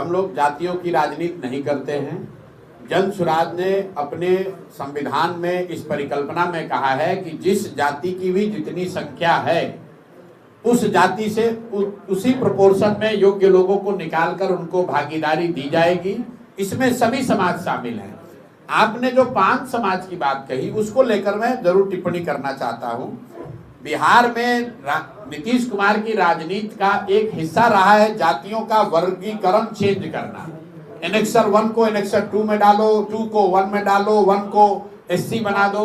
हम लोग जातियों की राजनीति नहीं करते हैं। जन सुराज ने अपने संविधान में इस परिकल्पना में कहा है कि जिस जाति की भी जितनी संख्या है उस जाति से उसी प्रोपोर्शन में योग्य लोगों को निकालकर उनको भागीदारी दी जाएगी। इसमें सभी समाज शामिल हैं। आपने जो 5 समाज की बात कही उसको लेकर मैं जरूर टिप्पणी करना चाहता हूं। बिहार में नीतीश कुमार की राजनीति का एक हिस्सा रहा है जातियों का वर्गीकरण चेंज करना। एनेक्सर 1 को एनेक्सर 2 में डालो, 2 को 1 में डालो, 1 को एससी बना दो।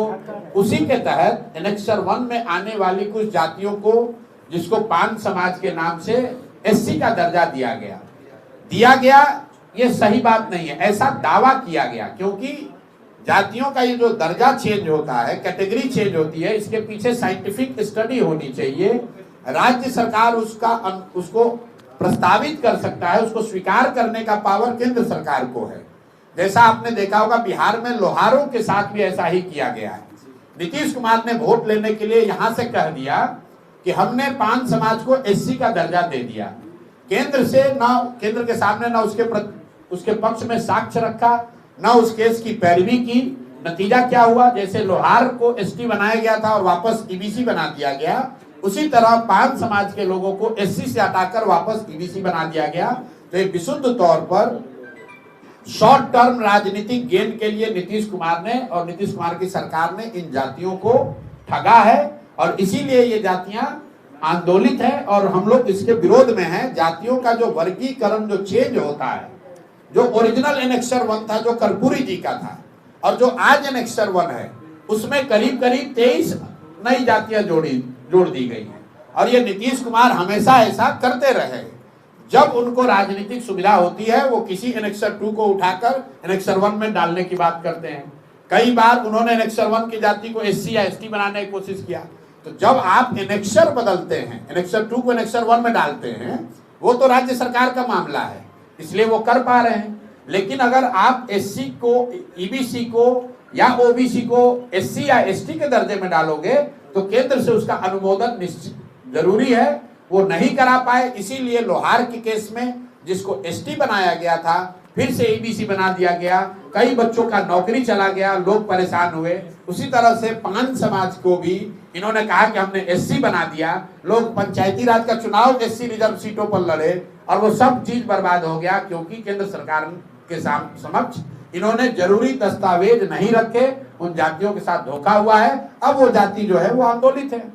उसी के तहत एनेक्सर 1 में आने वाली कुछ जातियों को, जिसको 5 समाज के नाम से एससी का दर्जा दिया गया। ये सही बात नहीं है, ऐसा दावा किया गया, क्योंकि जातियों का ये जो दर्जा चेंज होता है, कैटेगरी चेंज होती है, इसके पीछे साइंटिफिक स्टडी होनी चाहिए। राज्य सरकार उसको प्रस्तावित कर सकता है, उसको स्वीकार करने का पावर केंद्र सरकार को है। जैसा आपने देखा होगा बिहार में लोहारों के साथ भी ऐसा ही किया गया है। नीतीश कुमार ने वोट लेने के लिए यहां से कह दिया कि हमने 5 समाज को एससी का दर्जा दे दिया। केंद्र के सामने ना उसके पक्ष में साक्ष्य रखा, ना उस केस की पैरवी की। नतीजा क्या हुआ? जैसे लोहार को एसटी बनाया गया था और वापस ईबीसी बना दिया गया, उसी तरह 5 समाज के लोगों को एससी से हटाकर वापस ईबीसी बना दिया गया। तो एक विशुद्ध तौर पर शॉर्ट टर्म राजनीतिक गेन के लिए नीतीश कुमार ने और नीतीश कुमार की सरकार ने इन जातियों को ठगा है, और इसीलिए ये जातियां आंदोलित है और हम लोग इसके विरोध में हैं। जातियों का जो वर्गीकरण जो चेंज होता है, जो ओरिजिनल एनेक्सर 1 था, जो कर्पूरी जी का था, और जो आज एनेक्सर 1 है, उसमें करीब 23 नई जातियां जोड़ दी गई हैं। और ये नीतीश कुमार हमेशा ऐसा करते रहे। जब उनको राजनीतिक सुविधा होती है वो किसी एनेक्सर 2 को उठाकर एनेक्सर 1 में डालने की बात करते हैं। कई बार उन्होंने एनेक्सर 1 की जाति को एससी या एसटी बनाने की कोशिश किया। तो जब आप एनेक्सर बदलते हैं, एनेक्सर 2 को एनेक्सर 1 में डालते हैं, वो तो राज्य सरकार का मामला है, इसलिए वो कर पा रहे हैं। लेकिन अगर आप एससी को, ईबीसी को या ओबीसी को एससी या एसटी के दर्जे में डालोगे तो केंद्र से उसका अनुमोदन निश्चित जरूरी है, वो नहीं करा पाए। इसीलिए लोहार के केस में जिसको एसटी बनाया गया था फिर से ईबीसी बना दिया गया, कई बच्चों का नौकरी चला गया, लोग परेशान हुए। उसी तरह से 5 समाज को भी इन्होंने कहा कि हमने एससी बना दिया। लोग पंचायती राज का चुनाव एससी रिजर्व सीटों पर लड़े और वो सब चीज बर्बाद हो गया, क्योंकि केंद्र सरकार के समक्ष इन्होंने जरूरी दस्तावेज नहीं रखे। उन जातियों के साथ धोखा हुआ है। अब वो जाति जो है वो आंदोलित है।